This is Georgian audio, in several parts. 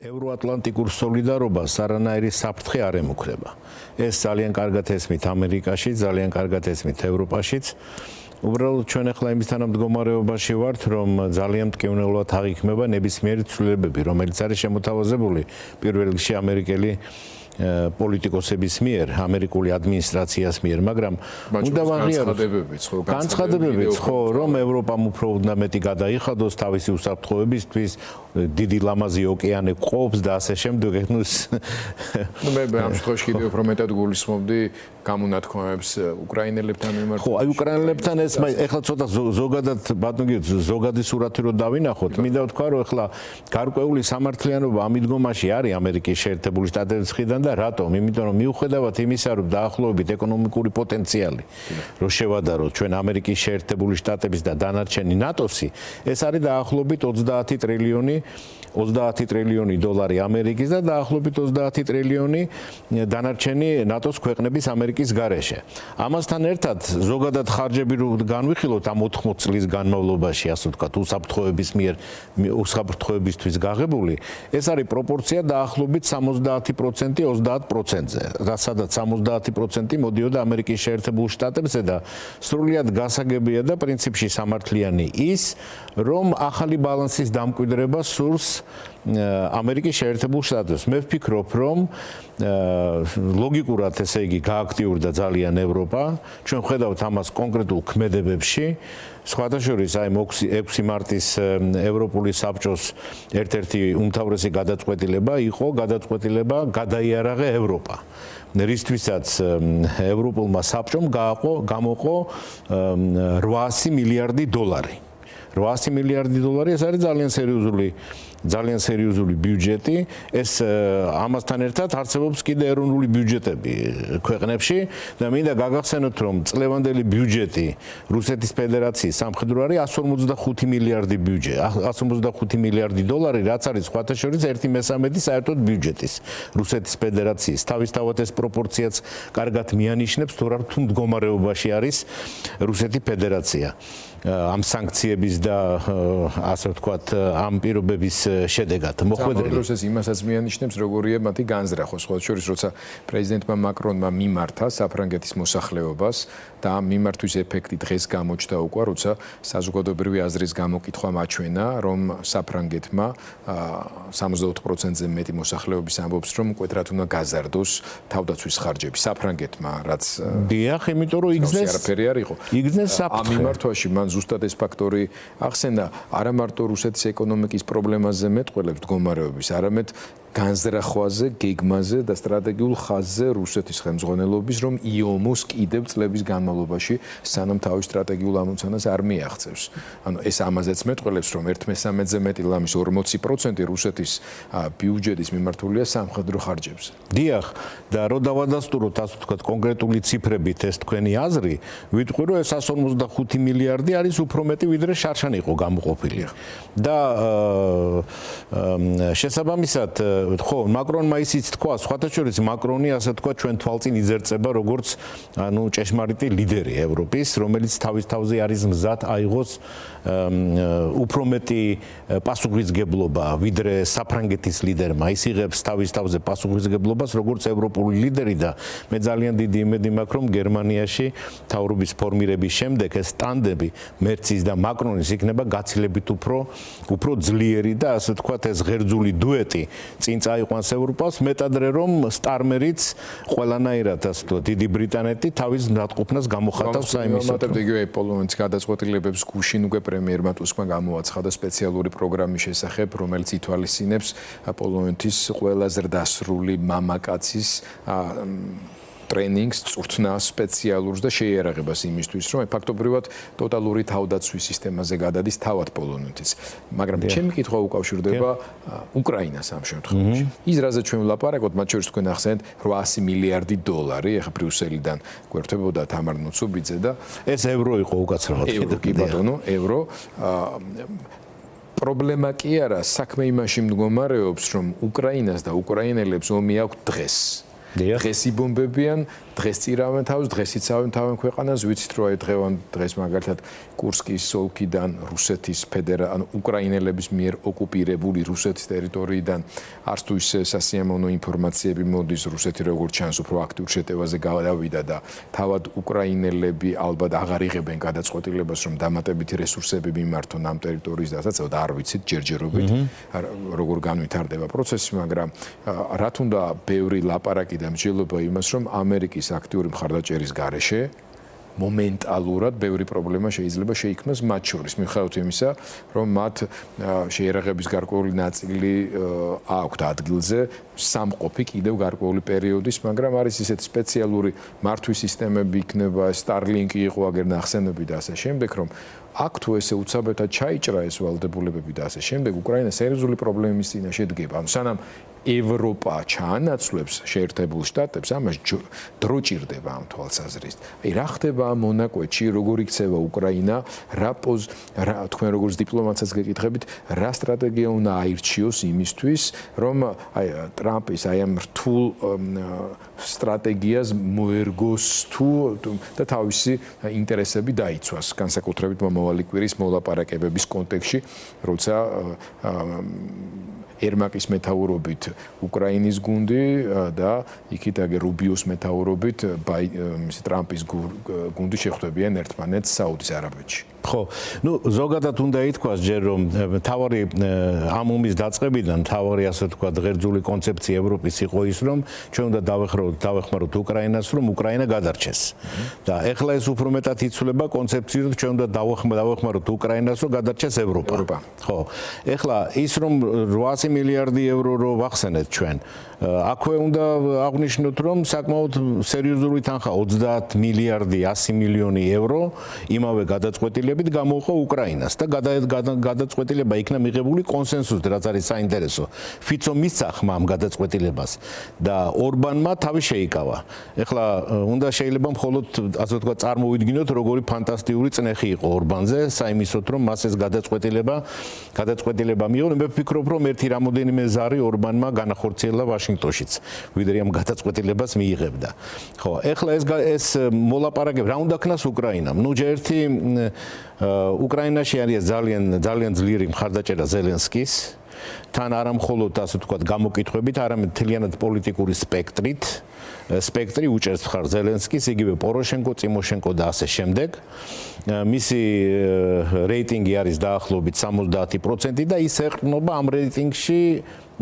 ევროატლანტიკურ სოლიდარობას არანაირი საფრთხე არ ემუქრება. ეს ძალიან კარგად ესმით ამერიკაში, ძალიან კარგად ესმით ევროპაშიც. უბრალოდ ჩვენ ახლა იმის თანამდგომარეობაში ვართ, რომ ძალიან მტკივნეულად აღიქმება ნებისმიერი ცვლილებები, რომელიც არის შემოთავაზებული პირველ რიგში ამერიკელი პოლიტიკოსების მიერ, ამერიკული ადმინისტრაციას მიერ, მაგრამ უნდა ვაღიაროთ განცხადებებიც, ხო, რომ ევროპამ უფრო უნდა მეტი გადაიხადოს თავისი უსაფრთხოებისთვის, დიდი ლამაზი ოკეანე ყოფს და ასე შემდეგ. მე ამ შემთხვევაში კიდევ უფრო მეტად გულისხმობდი გამონათქვამებს უკრაინელებთან მიმართ. ხო, აი უკრაინელებთან ეს ეხლა ცოტა ზოგადად ბატონო ზოგადი სურათი რო დავინახოთ, მინდა ვთქვა, რომ ეხლა გარკვეული სამართლიანობა ამ მიდგომაში არის ამერიკის შეერთებული შტატების მხრიდან და რატომ? იმიტომ რომ მიუხედავად იმისა, რომ დაახლოებით ეკონომიკური პოტენციალი რო შევადაროთ ჩვენ ამერიკის შეერთებული შტატების და დანარჩენი ნატოსი, ეს არის დაახლოებით 30 ტრილიონი დოლარი ამერიკის და დაახლოებით 30 ტრილიონი დანარჩენი ნატოს ქვეყნების ამერიკის გარეშე. ამასთან ერთად ზოგადად ხარჯები რო განვიხილოთ ამ 80 წლის განმავლობაში, ასე ვთქვათ, უსაფრთხოებისთვის გაღებული, ეს არის პროპორცია დაახლოებით 70% 30%-ზე, სადაც 70% მოდიოდა ამერიკის შეერთებულ შტატებზე და სრულიად გასაგებია და პრინციპში სამართლიანი ის, რომ ახალი ბალანსის დამკვიდრება სურს ამერიკის შეერთებულ შტატებს. მე ვფიქრობ, რომ ლოგიკურად ესე იგი გააქტიურდა ძალიან ევროპა. ჩვენ ხედავთ ამას კონკრეტულ ქმედებებში. სხვათა შორის აი 6 მარტის ევროპული საბჭოს ერთ-ერთი უმთავრესი გადაწყვეტილება იყო გადაიარაღე ევროპა. რისთვისაც ევროპულმა საბჭომ გამოყო 800 მილიარდი დოლარი. 800 მილიარდი დოლარი ეს არის ძალიან სერიოზული ბიუჯეტი. ეს ამასთან ერთად არსებობს კიდე ეროვნული ბიუჯეტები ქვეყნებში და მინდა გაგახსენოთ, რომ წლევანდელი ბიუჯეტი რუსეთის ფედერაციის სამხედრო არის 155 მილიარდი ბიუჯეტი, 155 მილიარდი დოლარი, რაც არის სხვათა შორის 1/3 საერთოდ ბიუჯეტის რუსეთის ფედერაციის. თავისთავად ეს პროპორციაც კარგად მიანიშნებს, თუ მდგომარეობაში არის რუსეთის ფედერაცია. ამ სანქციების და ასე ვთქვათ, ამ პირობების შედეგად მოხვედრილი. პროცეს იმასაც მიანიშნებს, როგორია მათი განზრახვა. სხვა შორის, როცა პრეზიდენტმა მაკრონმა მიმართა საფრანგეთის მოსახლეობას და ამ მიმართვის ეფექტი დღეს გამოჩნდა უკვე, როცა საზოგადოებრივი აზრის გამოკითხვა მაჩვენა, რომ საფრანგეთმა 68%-ზე მეტი მოსახლეობის ამბობს, რომ მკვეთრად უნდა გაზარდოს თავდაცვის ხარჯები. საფრანგეთმა, რაც დიახ, იმიტომ რომ იგზნეს ამ მიმართვაში მან ზუსტად ეს ფაქტორი ახსენდა, არა მარტო რუსეთის ეკონომიკის პრობლემაზე მეტყველებს მდგომარეობის, არამედ განზრახვაზე, გეგმაზე და სტრატეგიულ ხაზზე რუსეთის ხელმძღვანელობის, რომ იომოს კიდევ წლების განმავლობაში სანამ თავის სტრატეგიულ ამოცანას არ მიაღწევს. ანუ ეს ამაზეც მეტყველებს, რომ 1/3-ზე მეტი ლამის 40% რუსეთის ბიუჯეტის მიმართულია სამხედრო ხარჯებზე. დიახ, და რო დავადასტუროთ, ასე ვთქვათ, კონკრეტული ციფრებით ეს თქვენი აზრი, ვიტყვი, რომ ეს 155 მილიარდი არის უფრო მეტი, ვიდრე შარშან იყო გამოყოფილი. და შესაბამისად ხო, მაკრონმა ისიც თქვა, სხვათა შორის მაკრონი ასე თქვა ჩვენ თვალწინ იძერწება როგორც ჭეშმარიტი ლიდერი ევროპის, რომელიც თავის თავზე არის მზად აიღოს უფრო მეტი პასუხისმგებლობა, ვიდრე საფრანგეთის ლიდერმა. ის იღებს თავის თავზე პასუხისმგებლობას როგორც ევროპული ლიდერი და მე ძალიან დიდი იმედი მაქვს, რომ გერმანიაში მთავრობის ფორმირების შემდეგ ეს ტანდემი მერცის და მაკრონის იქნება გაცილებით უფრო ძლიერი და ასე ვთქვათ ეს ღერძული დუეტი წინ წაიყვანს ევროპას, მეტადრე რომ სტარმერიც ყველანაირად ასე ვთქვათ დიდი ბრიტანეთი თავის მზადყოფნას გამოხატავს საიმისოდ. იგივე პოლონეთის გადაწყვეტილებებს გუშინ უკვე პრემიერმა ტუსკმა გამოაცხადა სპეციალური პროგრამის შესახებ, რომელიც ითვალისწინებს პოლონეთის ყველა ზრდასრული მამაკაცის ტრენინგს, წვრთნას სპეციალურს და შეიარაღებას იმისთვის, რომ ფაქტობრივად ტოტალური თავდაცვის სისტემაზე გადადის თავად პოლონეთის. მაგრამ ჩემი კითხვა უკავშირდება უკრაინას ამ შემთხვევაში. ის რაზეც ჩვენ ვლაპარაკობთ, მათ შორის თქვენ ახსენეთ 800 მილიარდი დოლარი, ახლა ბრიუსელიდან გვერდებოდა თამარ ნუცუბიძე და ეს ევრო იყო უკაცრავად. ევრო კი ბატონო, ევრო. პრობლემა კი არა, საქმე იმაში მდგომარეობს, რომ უკრაინას და უკრაინელებს ომი აქვს დღეს. დღეს იბომბებიან, დღეს წირავენ თავს, დღეს იცავენ ქვეყანას, ვიცით რომ დღეს მაგალითად კურსკის ოლქიდან რუსეთის ანუ უკრაინელების მიერ ოკუპირებული რუსეთის ტერიტორიიდან არც თუ ისე სასიამოვნო ინფორმაციები მოდის, რუსეთი როგორც ჩანს უფრო აქტიურ შეტევაზე გავიდა და თავად უკრაინელები ალბათ აღარ იღებენ გადაწყვეტილებას, რომ დამატებითი რესურსები მიმართონ ამ ტერიტორიის დასაცავად, არ ვიცით ჯერჯერობით როგორ განვითარდება პროცესი, მაგრამ რა თუნდა ბევრი ლაპარაკი და მსჯელობა იმას, რომ ამერიკის აქტიური მხარდაჭერის გარეშე მომენტალურად ბევრი პრობლემა შეიძლება შეიქმნას მათ შორის, მიუხედავად იმისა, რომ მათ შეიარაღების გარკვეული ნაწილი აქვთ ადგილზე, სამყოფი კიდევ გარკვეული პერიოდის, მაგრამ არის ისეთი სპეციალური მართვის სისტემები იქნება, Starlink იყო აგერ ნახსენები და ასე შემდეგ, რომ აქ თუ ესე უცაბეთად ჩაიჭრა ეს ვალდებულებები და ასე შემდეგ, უკრაინა სერიოზული პრობლემის წინაშე დგება. ანუ სანამ ევროპა ჩაანაცვლებს შეერთებულ შტატებს, ამას დრო ჭირდება ამ თვალსაზრისით. აი რა ხდება ამ მონაკვეთში, როგორ იქცევა უკრაინა, თქვენ როგორც დიპლომატსაც გეკითხებით, რა სტრატეგია უნდა აირჩიოს იმისთვის, რომ აი ტრამპის ამ რთულ სტრატეგიას მოერგოს და თავისი ინტერესები დაიცვას, განსაკუთრებით მომავალი კვირის მოლაპარაკებების კონტექსტში, როცა ერმაკის მეთაურობით უკრაინის გუნდი და იქით აგერ რუბიოს მეთაურობით ტრამპის გუნდი შეხვდებიან ერთმანეთს საუდის არაბეთში. ხო, ზოგადად უნდა ითქვას ჯერ რომ თავარი ამ ომის დაწყებიდან თავარი ასე ვთქვათ ღერძული კონცეფცია ევროპის იყო ის რომ ჩვენ უნდა დავეხმაროთ უკრაინას რომ უკრაინა გადარჩეს. და ეხლა ეს უფრო მეტად იცვლება კონცეფციით რომ ჩვენ უნდა დავეხმაროთ უკრაინას რომ გადარჩეს ევროპა. ხო. ეხლა ის რომ 800 მილიარდი ევრო რო ვახსენეთ ჩვენ აქვე უნდა აღნიშნოთ რომ საკმაოდ სერიოზული თანხა 30 მილიარდი 100 მილიონი ევრო იმავე გადაწყვეტილებით გამოუყო უკრაინას და გადაწყვეტილება იქნა მიღებული კონსენსუსით, რაც არის საინტერესო. ფიცო მისცა ხმა ამ გადაწყვეტილებას და ორბანმა თავი შეიკავა. ეხლა უნდა შეიძლება მხოლოდ ასე ვთქვათ წარმოვიდგინოთ როგორი ფანტასტიკური წნეხი იყო ორბანზე, საიმისოთ რომ მას ეს გადაწყვეტილება მიიღო. მე ვფიქრობ რომ ერთი რამოდენიმე ზარი ორბანმა განახორციელა ვაშინგტონშიც, ვიდრე ამ გადაწყვეტილებას მიიღებდა. ხო, ეხლა ეს მოლაპარაკება რა უნდა ქნას უკრაინამ? ერთი უკრაინაში არის ძალიან ძლიერი მხარდაჭერა ზელენსკის, თან არა მხოლოდ ასე ვთქვათ გამოკითხვებით, არამედ მთლიანად პოლიტიკური სპექტრი უჭერს მხარს ზელენსკის, იგივე პოროშენკო, ტიმოშენკო და ასე შემდეგ. მისი რეიტინგი არის დაახლოებით 70% და ის ეყრდნობა ამ რეიტინგში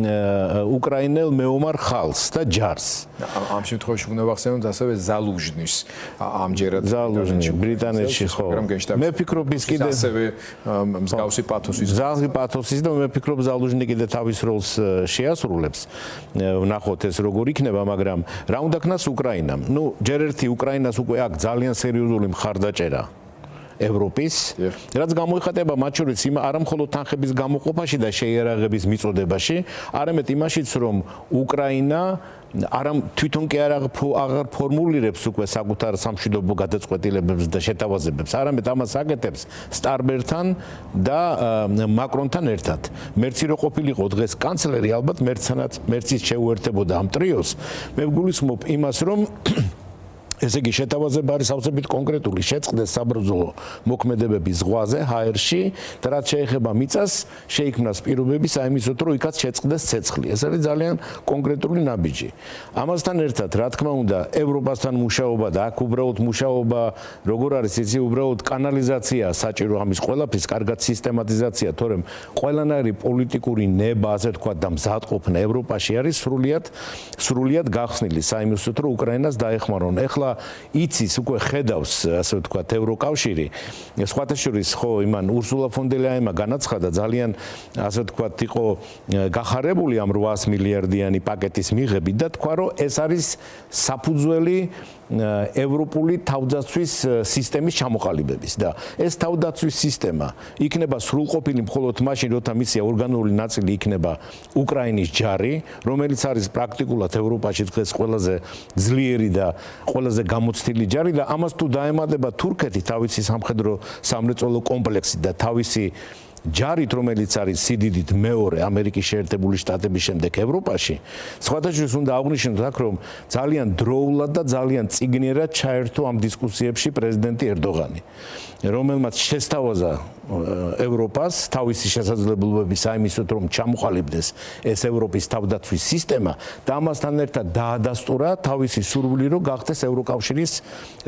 უკრაინელ მეომარ ხალხს და ჯარს. ამ შემთხვევაში უნდა ვახსენოთ ასევე ზალუჟნის ამჯერად ბრიტანეთში ხო. მე ვფიქრობ ის კიდე ასევე მსგავსი პათოსის და მე ვფიქრობ ზალუჟნი კიდე თავის როლს შეასრულებს. ვნახოთ ეს როგორ იქნება, მაგრამ რა უნდა ქნას უკრაინამ? ჯერ ერთი უკრაინას უკვე აქვს ძალიან სერიოზული მხარდაჭერა ევროპის, რაც გამოიხატება მათ შორის არა მხოლოდ თანხების გამოყოფაში და შეიარაღების მიწოდებაში, არამედ იმაშიც, რომ უკრაინა თვითონ კი აღარ ფორმულირებს უკვე საკუთარ სამშვიდობო გადაწყვეტილებებს და შეთავაზებებს, არამედ ამას აკეთებს სტარბერთან და მაკრონთან ერთად. მერცი რო ყოფილიყო დღეს კანცლერი, ალბათ მერცის შეუერთებოდა ამ ტრიოს. მე ვგულისხმობ იმას, რომ ესე იგი შეთავაზება არის სავსებით კონკრეტული, შეწყდეს საბრძოლო მოქმედებების ზღვაზე, ჰაერში და რაც შეეხება მიწას, შეიქმნას პირობები საიმისოდ, რომ იქაც შეწყდეს ცეცხლი. ეს არის ძალიან კონკრეტული ნაბიჯი. ამასთან ერთად, რა თქმა უნდა, ევროპასთან მუშაობა და აქ უბრალოდ მუშაობა, როგორ არის იცი, უბრალოდ კანალიზაცია საჭირო ამის ყველაფრის, კარგად სისტემატიზაცია, თორემ ყველანაირი პოლიტიკური ნება, ასე ვთქვათ, და მზადყოფნა ევროპაში არის სრულიად გახსნილი საიმისოდ, რომ უკრაინას დაეხმარონ. ეხლა იცის უკვე ხედავს, ასე ვთქვათ, ევროკავშირი. სხვათა შორის ხო იმან ურსულა ფონ დერ ლაიენმა განაცხადა ძალიან, ასე ვთქვათ, იყო გახარებული ამ 800 მილიარდიანი პაკეტის მიღებით და თქვა, რომ ეს არის საფუძველი ევროპული თავდაცვის სისტემის ჩამოყალიბების და ეს თავდაცვის სისტემა იქნება სრულყოფილი მხოლოდ მაშინ, როცა მისი ორგანული ნაწილი იქნება უკრაინის ჯარი, რომელიც არის პრაქტიკულად ევროპაში დღეს ყველაზე ძლიერი და ყველაზე გამოცდილი ჯარი და ამას თუ დაემატება თურქეთი თავისი სამხედრო სამრეწველო კომპლექსით და თავისი ჯარით, რომელიც არის სიდიდით მეორე ამერიკის შეერთებული შტატების შემდეგ ევროპაში, სხვადასხვა უნდა აღვნიშნოთ აქ, რომ ძალიან დროულად და ძალიან წიგნიერად ჩაერთო ამ დისკუსიებში პრეზიდენტი ერდოღანი, რომელმაც შესთავაზა ევროპას თავისი შესაძლებლობების აიმისოთ, რომ ჩამოყალიბდეს ეს ევროპის თავდაცვის სისტემა და ამასთან ერთად დაადასტურა თავისი სურვილი, რომ გახდეს ევროკავშირის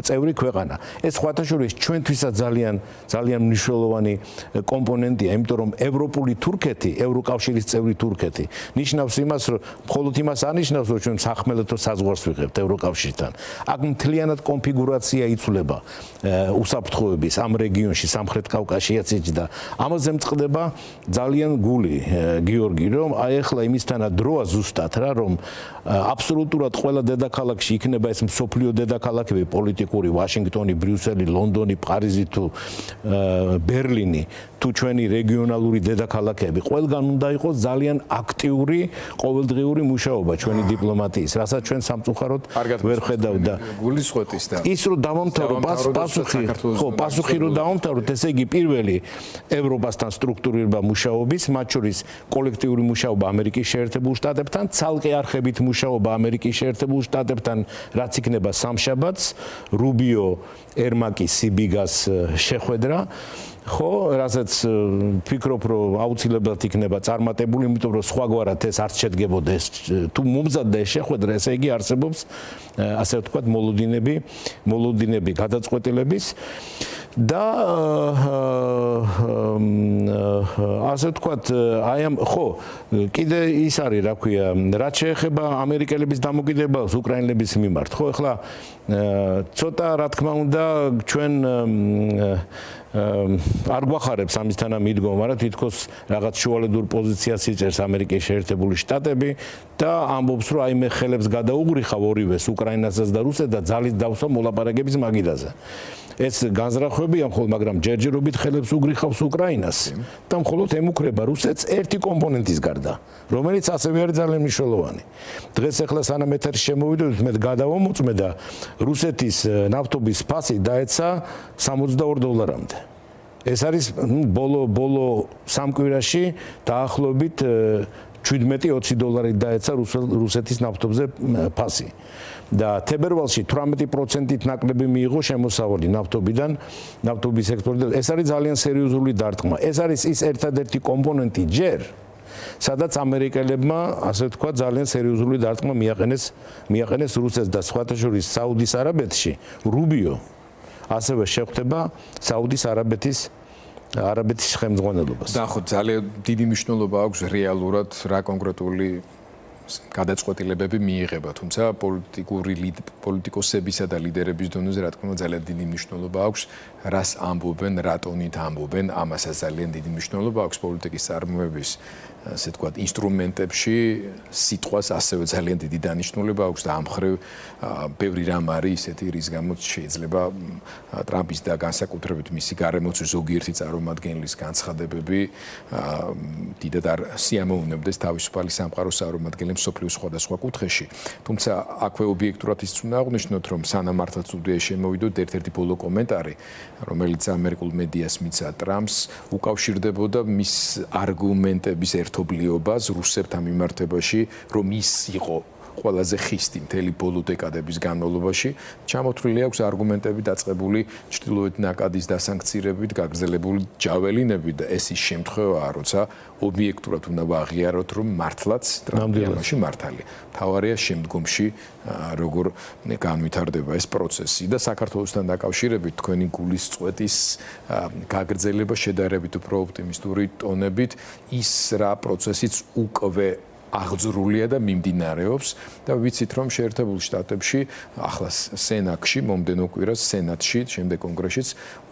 წევრი ქვეყანა. ეს სხვათაშორის ჩვენთვისაც ძალიან მნიშვნელოვანი კომპონენტია, იმიტომ რომ ევროპული თურქეთი, ევროკავშირის წევრი თურქეთი ნიშნავს იმას, რომ მხოლოდ იმას ანიშნავს, რომ ჩვენ სახმელეთო საზღვარს ვიღებთ ევროკავშირთან. აქ მთლიანად კონფიგურაცია იცვლება უსაფრთხოების ამ რეგიონში, სამხრეთ კავკასიაც და ამაზე მწყდება ძალიან გული, გიორგი, რომ აი ახლა იმისთანა დროა ზუსტად რა, რომ აბსოლუტურად ყველა დედაქალაქში იქნება ეს მსოფლიო დედაქალაქები პოლიტიკური, ვაშინგტონი, ბრიუსელი, ლონდონი, პარიზი თუ ბერლინი, თუ ჩვენი რეგიონალური დედაქალაქები, ყველგან უნდა იყოს ძალიან აქტიური ყოველდღიური მუშაობა ჩვენი დიპლომატიის, რასაც ჩვენ სამწუხაროდ ვერ ხედავთ და გულისხმობის და ის რომ დავამთავრო პასუხი რომ დავამთავროთ, ესე იგი პირველი ევროპასთან სტრუქტურირება მუშაობის, მათ შორის კოლექტიური მუშაობა ამერიკის შეერთებულ შტატებთან, ცალკე არხებით მუშაობა ამერიკის შეერთებულ შტატებთან, რაც იქნება სამშაბათს, რუბიო, ერმაკის, სიბიგას შეხვედრა. ხო, რასაც ფიქრობ, რომ აუცილებლად იქნება წარმატებული, იმიტომ რომ სხვაგვარად ეს არ შედგებოდა ეს თუ მომზადდა ეს შეხვედრა, ესე იგი არსებობს ასე ვთქვათ მოლოდინები გადაწყვეტილების და ასე ვთქვათ, აი ამ ხო, კიდე ის არის, რა ქვია, რაც შეეხება ამერიკელების დამოკიდებულებას უკრაინელების მიმართ, ხო, ეხლა ცოტა რა თქმა უნდა ჩვენ არ გვახარებს ამისთანა მიდგომა, მაგრამ თითქოს რაღაც შუალედურ პოზიციას იჭერს ამერიკის შეერთებული შტატები და ამბობს, რომ აი მე ხელებს გადაუღრიხავ ორივეს, უკრაინასაც და რუსეთს და ძალით დავსვა მოლაპარაკების მაგიდაზე. ეს განზრახვებია მხოლოდ, მაგრამ ჯერჯერობით ხელებს უგრიხავს უკრაინას და მხოლოდ ემუქრება რუსეთს ერთი კომპონენტის გარდა, რომელიც ასევე არის ძალიან მნიშვნელოვანი. დღეს ახლა სანამ ეთერში შემოვიდოდით, მე გადავამოწმე და რუსეთის ნავთობის ფასი დაეცა $62-მდე. ეს არის ბოლო სამ კვირაში დაახლოებით $17-20 დაეცა რუსეთის ნავთობზე ფასი. და თებერვალში 18%-ით ნაკლები მიიღო შემოსავალი ნავთობიდან, ნავთობის ექსპორტიდან. ეს არის ძალიან სერიოზული დარტყმა. ეს არის ის ერთადერთი კომპონენტი ჯერ, სადაც ამერიკელებმა, ასე ვთქვათ, ძალიან სერიოზული დარტყმა მიაყენეს რუსეთს და სხვათა შორის საუდის არაბეთში, რუბიო ასევე შეხვდება საუდის არაბეთის ხელმძღვანელობას. და ხო ძალიან დიდი მნიშვნელობა აქვს რეალურად რა კონკრეტული გადაწყვეტილებები მიიღება, თუმცა პოლიტიკოსებისა და ლიდერების დონეზე რა თქმა უნდა ძალიან დიდი მნიშვნელობა აქვს, რას ამბობენ, რა ტონით ამბობენ, ამასაც ძალიან დიდი მნიშვნელობა აქვს პოლიტიკის წარმოების, ასე ვთქვათ, ინსტრუმენტებში, სიტყვას ასევე ძალიან დიდი დანიშნულება აქვს და ამ მხრივ ბევრი რამ არის ისეთი, რის გამოც შეიძლება ტრამპის და განსაკუთრებით მისი გარემოცვის ზოგიერთი წარმომადგენლის განცხადებები დიდად არ სიამოვნებდეს თავისუფალი სამყაროს წარმომადგენლებს მსოფლიოს სხვადასხვა კუთხეში. თუმცა აქვე ობიექტურად ის უნდა აღვნიშნოთ, რომ სანამ მართლაც უდია შემოვიდოთ ერთ-ერთი ბოლო კომენტარი, რომელიც ამერიკულ მედიას მიცა ტრამპს, უკავშირდებოდა მის არგუმენტების ერთობლიობას რუსებთან მიმართებაში, რომ ის იყო ყველაზე ხისტი მთელი ბოლო დეკადების განმავლობაში. ჩამოთვლილი აქვს არგუმენტები დაწყებული ჩრდილოეთ ნაკადის დასანქცირებით, გაგრძელებული ჯაველინებით და ეს ის შემთხვევაა, როცა ობიექტურად უნდა ვაღიაროთ, რომ მართლაც ტრამპი მართალია. თავარია შემდგომში როგორ განვითარდება ეს პროცესი და საქართველოსთან დაკავშირებით თქვენი გულის წვეთის გაგრძელება შედარებით უფრო ოპტიმისტური ტონებით ის რა პროცესიც უკვე აღძრულია და მიმდინარეობს და ვიცით რომ შეერთებულ შტატებში ახლა სენატში მომდენო კვირას სენატში შემდეგ კონგრესშიც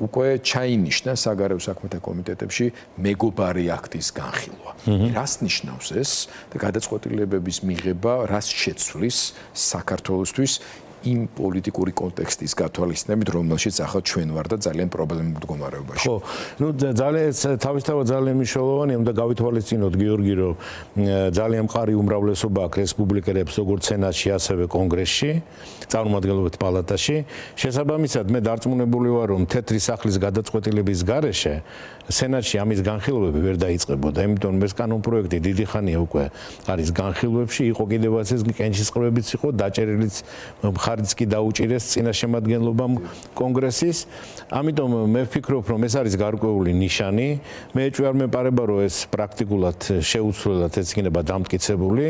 უკვე ჩაინიშნა საგარეო საქმეთა კომიტეტებში მეგობარი აქტის განხილვა. რას ნიშნავს ეს და გადაწყვეტილებების მიღება რას შეცვლის საქართველოსთვის იმ პოლიტიკური კონტექსტის გათვალისწინებით, რომელშიც ახლა ჩვენ ვარ და ძალიან პრობლემურ მდგომარეობაში. ხო, ну ძალიან თავისთავად ძალიან მნიშვნელოვანია, უნდა გავითვალისწინოთ გიორგი, რომ ძალიან მყარი უმრავლესობა აქვს რესპუბლიკელებს როგორც სენატში, ასევე კონგრესში, წარმომადგენლობითი პალატაში. შესაბამისად, მე დარწმუნებული ვარ, რომ თეთრი სახლის გადაწყვეტილების გარეშე სენატში ამის განხილვები ვერ დაიწყებოდა. იმიტომ ეს კანონპროექტი დიდი ხანია უკვე არის განხილვებში, იყო კიდევაც ეს კენჭისყრებებიც იყო, დაჭერილიც მხარიც კი დაუჭირეს წინა შემადგენლობამ კონგრესის. ამიტომ მე ვფიქრობ, რომ ეს არის გარკვეული ნიშანი. მე ეჭვი არ მეპარება, რომ ეს პრაქტიკულად შეუცვლელად ეს იქნება დამტკიცებული,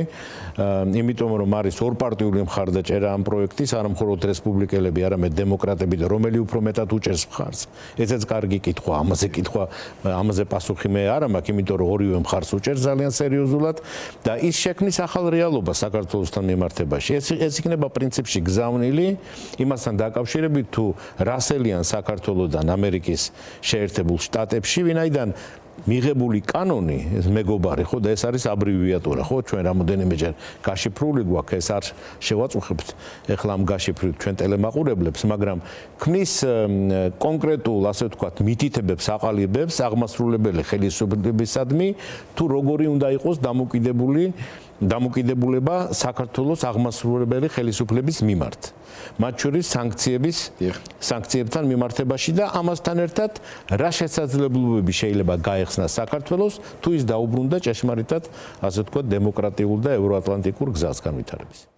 იმიტომ რომ არის ორპარტიული მხარდაჭერა ამ პროექტის, არა მხოლოდ რესპუბლიკელები, არამედ დემოკრატები და რომელი უფრო მეტად უჭერს მხარს. ესეც კარგი კითხვა, ამაზე პასუხი მე არ მაქვს, იმიტომ რომ ორივე მხარს უჭერს ძალიან სერიოზულად და ის შექმნის ახალ რეალობას საქართველოსთან მიმართებაში. ეს იქნება პრინციპში გზავნილი იმასთან დაკავშირებით, თუ რასელიან საქართველოსთან ამერიკის შეერთებულ შტატებში, ვინაიდან მიღებული კანონი, ეს მეგობარი, ხო და ეს არის აბრევიატურა, ხო, ჩვენ რამოდენიმეჯერ გაშიფრული გვაქვს, ეს არ შევაწუხებთ ეხლა ამ გაშიფრით ჩვენ ტელემაყურებლებს, მაგრამ ქმნის კონკრეტულ, ასე ვთქვათ, მითითებებს, აყალიბებს აღმასრულებელი ხელისუფლებისადმი, თუ როგორი უნდა იყოს დამოკიდებულება საქართველოს აღმასრულებელი ხელისუფლების მიმართ. მათ შორის სანქციებთან მიმართებაში და ამასთან ერთად რა შესაძლებლობები შეიძლება გაეხსნას საქართველოს, თუ ის დაუბრუნდა ჭეშმარიტად, ასე ვთქვათ, დემოკრატიულ და ევროატლანტიკურ გზას განვითარების.